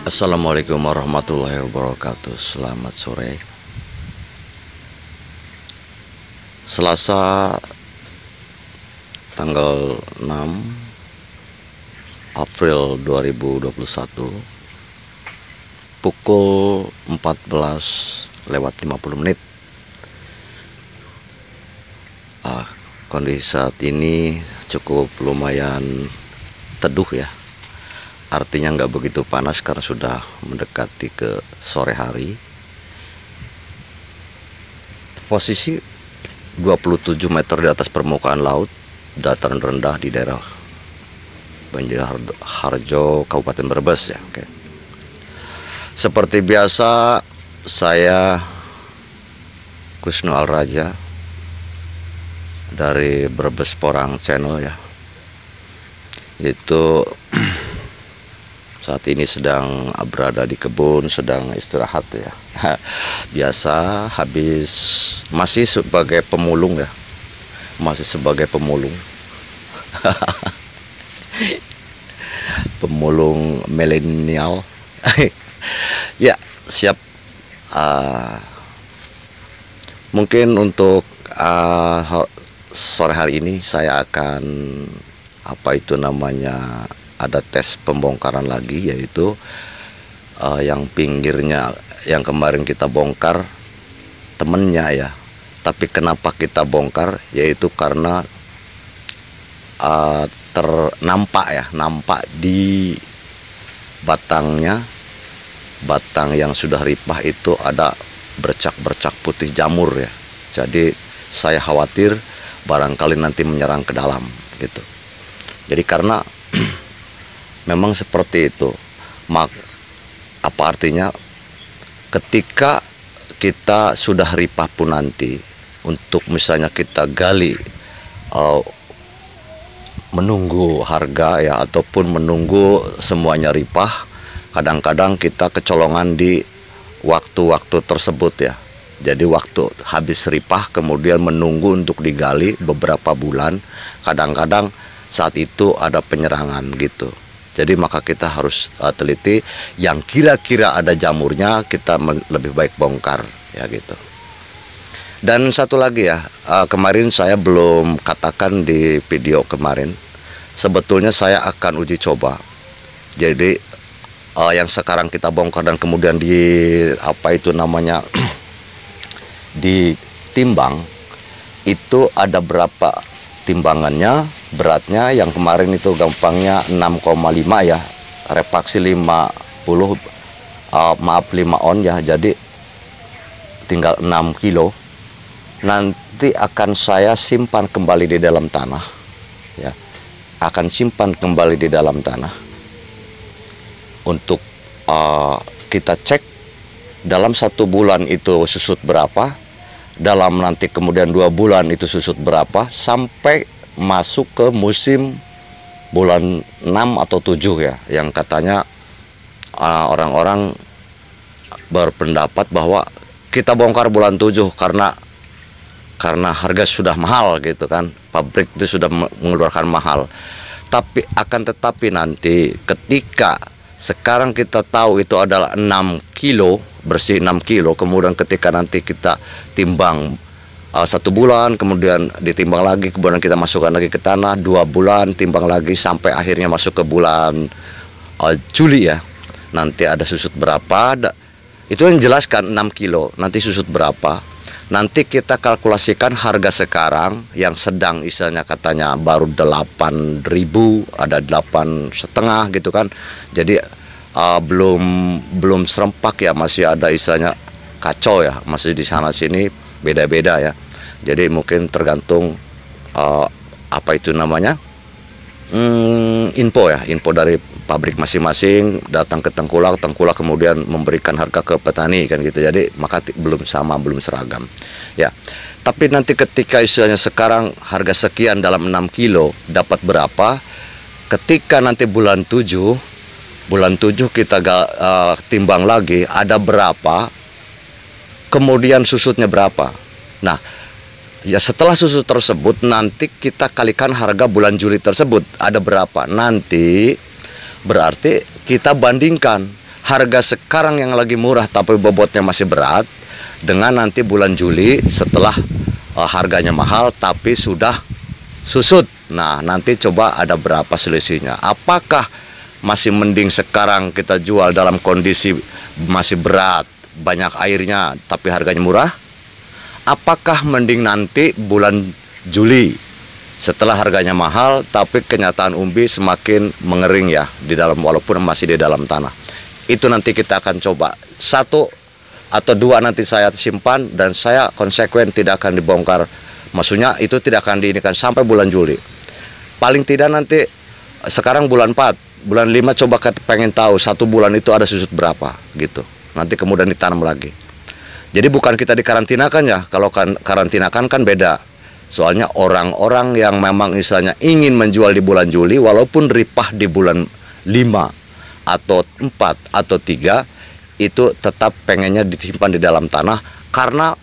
Assalamualaikum warahmatullahi wabarakatuh. Selamat sore. Selasa tanggal 6 April 2021 pukul 14:50. Kondisi saat ini cukup lumayan teduh ya. Artinya nggak begitu panas karena sudah mendekati ke sore hari. Posisi 27 meter di atas permukaan laut, dataran rendah di daerah Banjarharjo, Kabupaten Brebes ya. Oke. Seperti biasa, saya Kusno Alraja dari Brebes Porang Channel ya. Itu saat ini sedang berada di kebun, sedang istirahat ya. Biasa habis, masih sebagai pemulung ya. Masih sebagai pemulung. Pemulung milenial. Ya, siap. Mungkin untuk sore hari ini saya akan ada tes pembongkaran lagi, yaitu yang pinggirnya yang kemarin kita bongkar temennya ya. Tapi kenapa kita bongkar, yaitu karena nampak di batangnya, batang yang sudah ripah itu ada bercak-bercak putih jamur ya. Jadi saya khawatir barangkali nanti menyerang ke dalam gitu. Jadi karena memang seperti itu. Apa artinya? Ketika kita sudah ripah pun nanti, untuk misalnya kita gali, menunggu harga ya, ataupun menunggu semuanya ripah, kadang-kadang kita kecolongan di waktu-waktu tersebut ya. Jadi waktu habis ripah kemudian menunggu untuk digali beberapa bulan, kadang-kadang saat itu ada penyerangan gitu. Jadi maka kita harus teliti yang kira-kira ada jamurnya, kita lebih baik bongkar ya gitu. Dan satu lagi ya, kemarin saya belum katakan di video kemarin, sebetulnya saya akan uji coba. Jadi yang sekarang kita bongkar dan kemudian ditimbang, itu ada berapa timbangannya, beratnya. Yang kemarin itu gampangnya 6,5 ya, repaksi 50 5 on ya, jadi tinggal 6 kilo. Nanti akan saya simpan kembali di dalam tanah ya, akan simpan kembali di dalam tanah untuk kita cek dalam 1 bulan itu susut berapa, dalam nanti kemudian 2 bulan itu susut berapa, sampai masuk ke musim bulan 6 atau 7 ya, yang katanya orang-orang berpendapat bahwa kita bongkar bulan 7 karena harga sudah mahal gitu kan, pabrik itu sudah mengeluarkan mahal. Tapi tetapi nanti ketika sekarang kita tahu itu adalah 6 kilo, bersih 6 kilo, kemudian ketika nanti kita timbang 1 bulan, kemudian ditimbang lagi, kemudian kita masukkan lagi ke tanah, 2 bulan, timbang lagi, sampai akhirnya masuk ke bulan Juli ya. Nanti ada susut berapa, itu yang jelaskan 6 kilo, nanti susut berapa. Nanti kita kalkulasikan harga sekarang yang sedang, istilahnya katanya baru 8.000, ada 8,5 gitu kan. Jadi belum serempak ya, masih ada istilahnya kacau ya, masih di sana sini beda-beda ya. Jadi mungkin tergantung info dari pabrik masing-masing datang ke Tengkulak kemudian memberikan harga ke petani kan gitu. Jadi maka belum sama, belum seragam ya. Tapi nanti ketika istilahnya sekarang harga sekian dalam 6 kilo dapat berapa, ketika nanti bulan 7 kita timbang lagi ada berapa, kemudian susutnya berapa. Nah ya, setelah susut tersebut nanti kita kalikan harga bulan Juli tersebut ada berapa. Nanti berarti kita bandingkan harga sekarang yang lagi murah tapi bobotnya masih berat, dengan nanti bulan Juli setelah harganya mahal tapi sudah susut. Nah, nanti coba ada berapa selisihnya. Apakah masih mending sekarang kita jual dalam kondisi masih berat, banyak airnya tapi harganya murah? Apakah mending nanti bulan Juli setelah harganya mahal tapi kenyataan umbi semakin mengering ya di dalam, walaupun masih di dalam tanah? Itu nanti kita akan coba. 1 atau 2 nanti saya simpan dan saya konsekuen tidak akan dibongkar. Maksudnya itu tidak akan diinikan sampai bulan Juli. Paling tidak nanti sekarang bulan 4, bulan 5 coba pengen tahu 1 bulan itu ada susut berapa gitu. Nanti kemudian ditanam lagi. Jadi bukan kita dikarantinakan ya. Kalau karantinakan kan beda. Soalnya orang-orang yang memang misalnya ingin menjual di bulan Juli walaupun ripah di bulan 5 atau 4 atau 3 itu tetap pengennya disimpan di dalam tanah, karena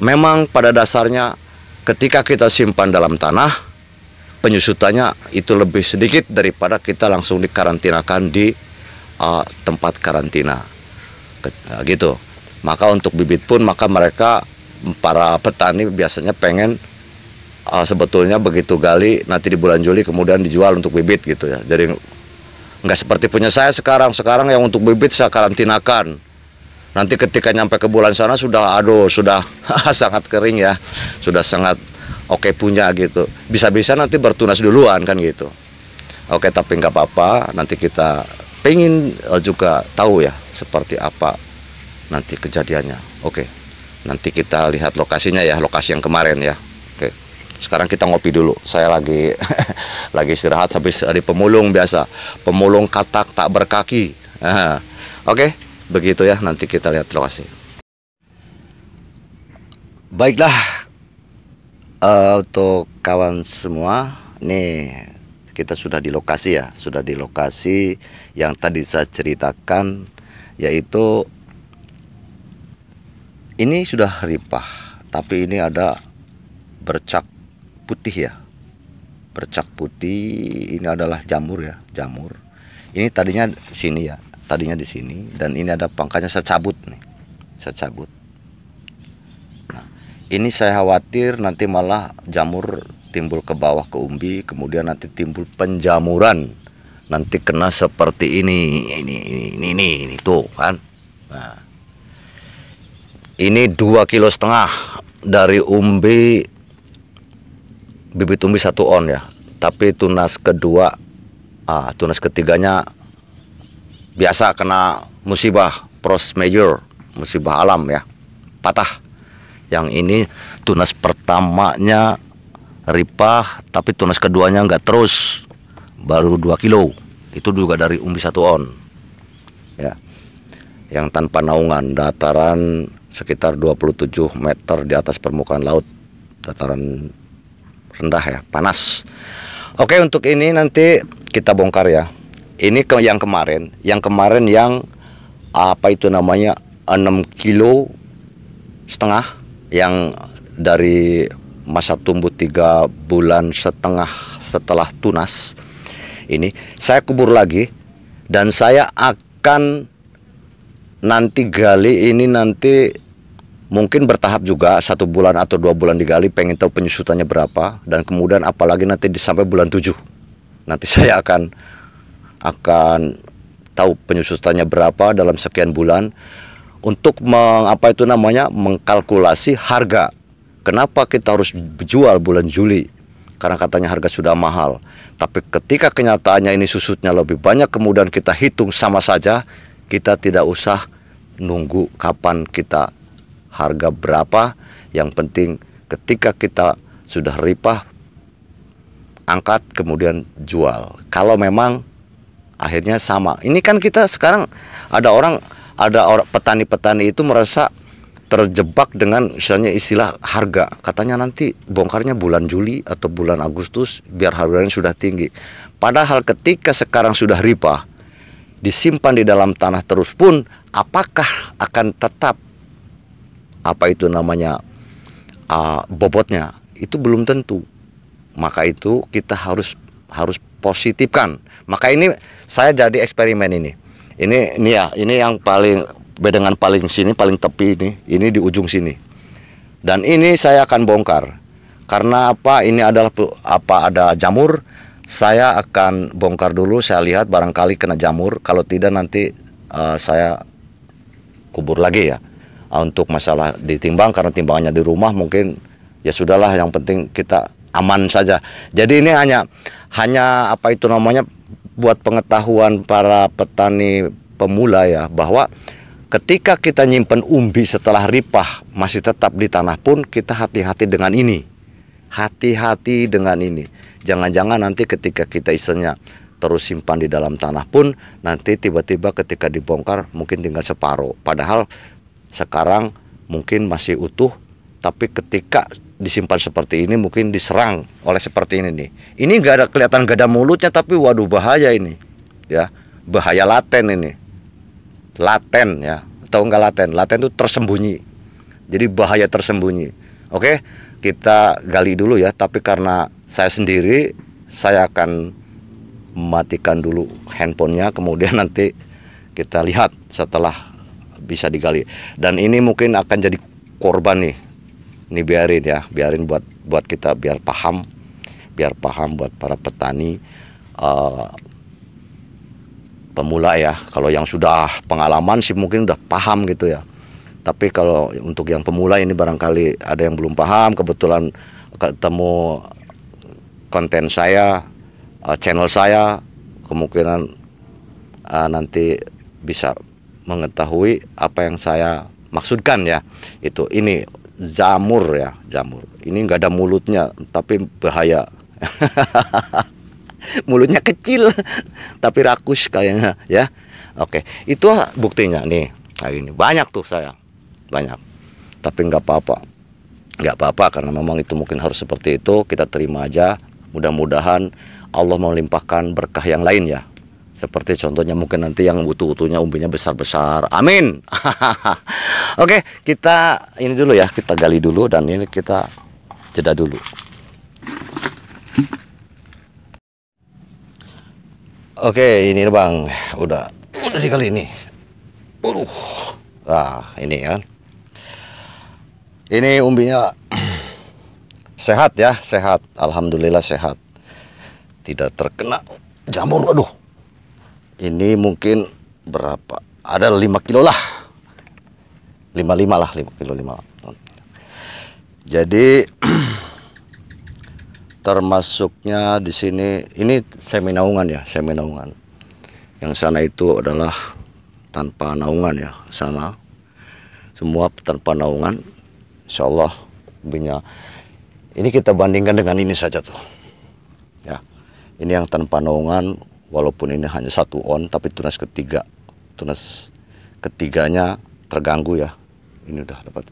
memang pada dasarnya ketika kita simpan dalam tanah penyusutannya itu lebih sedikit daripada kita langsung dikarantinakan di tempat karantina gitu. Maka untuk bibit pun mereka para petani biasanya pengen sebetulnya begitu gali nanti di bulan Juli kemudian dijual untuk bibit gitu ya. Jadi nggak seperti punya saya sekarang yang untuk bibit saya karantinakan. Nanti ketika nyampe ke bulan sana sudah sangat kering ya, sudah sangat oke punya gitu. Bisa-bisa nanti bertunas duluan kan gitu. Oke, tapi nggak apa-apa. Nanti kita pengen juga tahu ya seperti apa nanti kejadiannya. Oke, nanti kita lihat lokasinya ya, lokasi yang kemarin ya. Oke, sekarang kita ngopi dulu. Saya lagi istirahat habis di pemulung biasa. Pemulung katak tak berkaki. Oke, begitu ya. Nanti kita lihat lokasi. Baiklah, untuk kawan semua, nih kita sudah di lokasi ya. Sudah di lokasi yang tadi saya ceritakan, yaitu ini sudah ripah, tapi ini ada bercak putih ya. Bercak putih ini adalah jamur ya, jamur. Ini tadinya sini ya, tadinya di sini, dan ini ada pangkanya saya cabut nih. Saya cabut. Nah, ini saya khawatir nanti malah jamur timbul ke bawah ke umbi, kemudian nanti timbul penjamuran. Nanti kena seperti ini tuh kan. Nah, ini 2,5 kilo dari umbi, bibit umbi 1 on ya. Tapi tunas kedua, tunas ketiganya biasa kena musibah force major, musibah alam ya, patah. Yang ini tunas pertamanya ripah, tapi tunas keduanya nggak terus, baru 2 kilo. Itu juga dari umbi 1 on ya, yang tanpa naungan, dataran sekitar 27 meter di atas permukaan laut, dataran rendah ya, panas. Oke, untuk ini nanti kita bongkar ya. Ini yang kemarin yang apa itu namanya 6,5 kilo yang dari masa tumbuh 3,5 bulan setelah tunas. Ini saya kubur lagi dan saya akan nanti gali ini, nanti mungkin bertahap juga, 1 bulan atau 2 bulan digali, pengen tahu penyusutannya berapa, dan kemudian apalagi nanti sampai bulan 7 nanti saya akan tahu penyusutannya berapa dalam sekian bulan untuk mengkalkulasi harga. Kenapa kita harus jual bulan Juli? Karena katanya harga sudah mahal. Tapi ketika kenyataannya ini susutnya lebih banyak, kemudian kita hitung sama saja, kita tidak usah nunggu kapan kita harga berapa. Yang penting ketika kita sudah ripah, angkat kemudian jual. Kalau memang akhirnya sama. Ini kan kita sekarang ada orang petani-petani itu merasa terjebak dengan misalnya istilah harga. Katanya nanti bongkarnya bulan Juli atau bulan Agustus biar harganya sudah tinggi. Padahal ketika sekarang sudah ripah, disimpan di dalam tanah terus pun, apakah akan tetap bobotnya? Itu belum tentu. Maka itu kita harus positifkan. Maka ini saya jadi eksperimen ini. Ini ya, ini yang paling bedengan paling sini, paling tepi ini di ujung sini. Dan ini saya akan bongkar. Karena apa? Ini adalah ada jamur. Saya akan bongkar dulu, saya lihat barangkali kena jamur. Kalau tidak nanti saya kubur lagi ya. Untuk masalah ditimbang, karena timbangannya di rumah mungkin ya sudahlah, yang penting kita aman saja. Jadi ini hanya apa itu namanya, buat pengetahuan para petani pemula ya, bahwa ketika kita nyimpen umbi setelah ripah masih tetap di tanah pun, kita hati-hati dengan ini. Hati-hati dengan ini. Jangan-jangan nanti ketika kita istilahnya terus simpan di dalam tanah pun, nanti tiba-tiba ketika dibongkar mungkin tinggal separuh. Padahal sekarang mungkin masih utuh, tapi ketika disimpan seperti ini mungkin diserang oleh seperti ini nih. Ini nggak ada kelihatan, nggak ada mulutnya, tapi waduh bahaya ini ya, bahaya laten ini. Laten ya, tahu nggak laten? Laten itu tersembunyi, jadi bahaya tersembunyi. Oke, kita gali dulu ya, tapi karena saya sendiri, saya akan mematikan dulu handphonenya, kemudian nanti kita lihat setelah bisa digali. Dan ini mungkin akan jadi korban nih. Ini biarin ya, biarin buat kita biar paham buat para petani pemula ya. Kalau yang sudah pengalaman sih mungkin udah paham gitu ya. Tapi kalau untuk yang pemula ini barangkali ada yang belum paham, kebetulan ketemu konten saya, channel saya, kemungkinan nanti bisa mengetahui apa yang saya maksudkan ya. Itu ini jamur ya, jamur. Ini nggak ada mulutnya, tapi bahaya. Mulutnya kecil, tapi rakus kayaknya ya. Oke, itu buktinya nih. Kayak ini banyak tuh saya, banyak. Tapi nggak apa-apa, karena memang itu mungkin harus seperti itu. Kita terima aja. Mudah-mudahan Allah melimpahkan berkah yang lain ya. Seperti contohnya mungkin nanti yang utuh-utuhnya umbinya besar-besar. Amin. Oke, kita ini dulu ya, kita gali dulu, dan ini kita jeda dulu. Oke, ini Bang, udah digali ini. Nah, ini kan. Ini umbinya sehat ya, sehat. Alhamdulillah sehat. Tidak terkena jamur. Aduh. Ini mungkin berapa? Ada 5 kilo lah. 5 kilo. Jadi termasuknya di sini, ini semi naungan ya, semi naungan. Yang sana itu adalah tanpa naungan ya, sana semua tanpa naungan. Insya Allah umbinya. Ini kita bandingkan dengan ini saja tuh. Ya, ini yang tanpa naungan. Walaupun ini hanya 1 on, tapi tunas ketiganya terganggu ya. Ini udah dapat.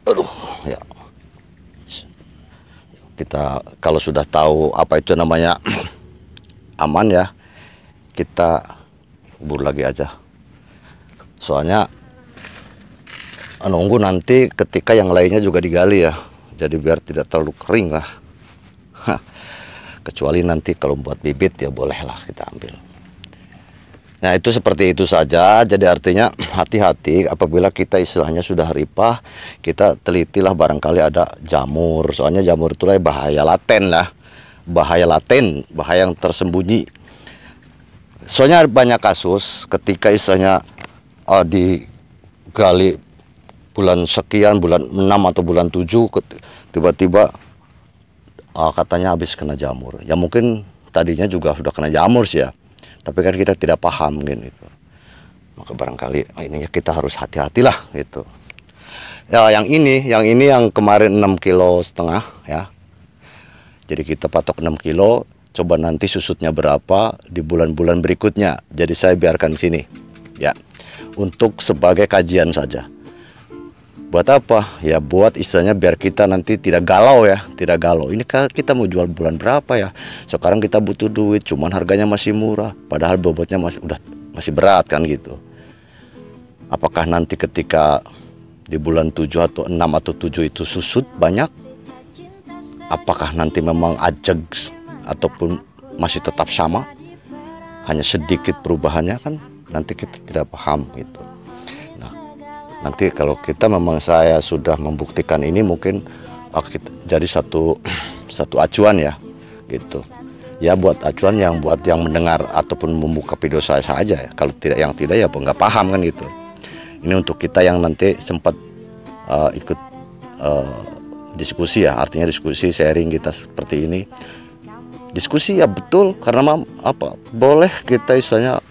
Aduh, ya. Kita kalau sudah tahu apa itu namanya aman ya, kita kubur lagi aja. Soalnya nunggu nanti ketika yang lainnya juga digali ya. Jadi biar tidak terlalu kering lah. Kecuali nanti kalau buat bibit ya bolehlah kita ambil. Nah itu seperti itu saja. Jadi artinya hati-hati apabila kita istilahnya sudah ripah, kita telitilah barangkali ada jamur. Soalnya jamur itulah bahaya laten lah. Bahaya laten, bahaya yang tersembunyi. Soalnya banyak kasus ketika istilahnya digali bulan sekian, bulan 6 atau bulan 7, tiba-tiba katanya habis kena jamur. Ya mungkin tadinya juga sudah kena jamur sih ya, tapi kan kita tidak paham gitu. Maka barangkali ini ya kita harus hati-hatilah gitu. Ya yang ini yang kemarin 6,5 kilo ya. Jadi kita patok 6 kilo, coba nanti susutnya berapa di bulan-bulan berikutnya. Jadi saya biarkan di sini ya, untuk sebagai kajian saja. Buat apa? Ya buat istilahnya biar kita nanti tidak galau ya, tidak galau. Ini kita mau jual bulan berapa ya? Sekarang kita butuh duit, cuman harganya masih murah, padahal bobotnya masih berat kan gitu. Apakah nanti ketika di bulan 7 atau 6 atau 7 itu susut banyak? Apakah nanti memang ajeg ataupun masih tetap sama, hanya sedikit perubahannya kan nanti kita tidak paham gitu. Nah, nanti kalau kita memang saya sudah membuktikan ini, mungkin jadi satu acuan ya gitu. Ya buat acuan buat yang mendengar ataupun membuka video saya saja ya. Kalau tidak, yang tidak ya nggak paham kan gitu. Ini untuk kita yang nanti sempat ikut diskusi ya, artinya diskusi sharing kita seperti ini. Diskusi ya betul, karena boleh kita istilahnya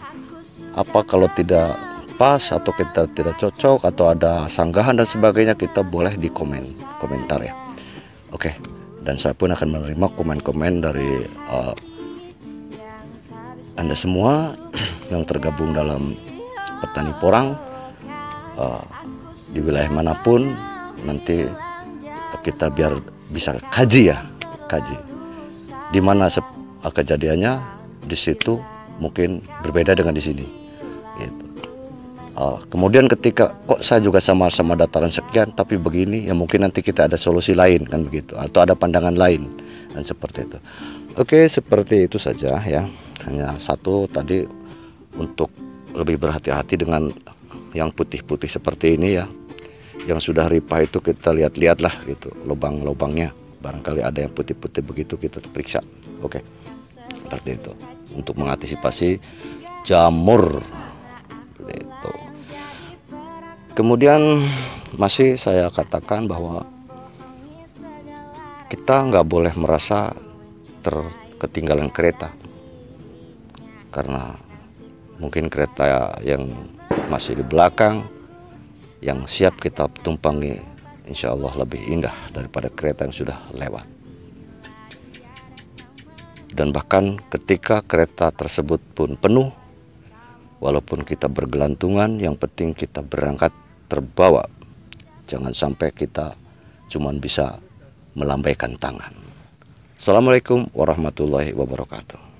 kalau tidak pas atau kita tidak cocok atau ada sanggahan dan sebagainya, kita boleh di komentar ya. Oke, dan saya pun akan menerima komen-komen dari Anda semua yang tergabung dalam petani porang di wilayah manapun. Nanti kita biar bisa kaji di mana kejadiannya, di situ mungkin berbeda dengan di sini gitu. Kemudian ketika kok saya juga sama-sama dataran sekian tapi begini, ya mungkin nanti kita ada solusi lain kan begitu, atau ada pandangan lain dan seperti itu. Oke, seperti itu saja ya. Hanya satu tadi, untuk lebih berhati-hati dengan yang putih-putih seperti ini ya. Yang sudah ripah itu kita lihat-lihatlah gitu, lubang-lubangnya. Barangkali ada yang putih-putih begitu, kita periksa. Oke, seperti itu untuk mengantisipasi jamur itu. Kemudian masih saya katakan bahwa kita nggak boleh merasa ketinggalan kereta, karena mungkin kereta yang masih di belakang yang siap kita tumpangi insya Allah lebih indah daripada kereta yang sudah lewat. Dan bahkan ketika kereta tersebut pun penuh, walaupun kita bergelantungan, yang penting kita berangkat terbawa. Jangan sampai kita cuman bisa melambaikan tangan. Assalamualaikum warahmatullahi wabarakatuh.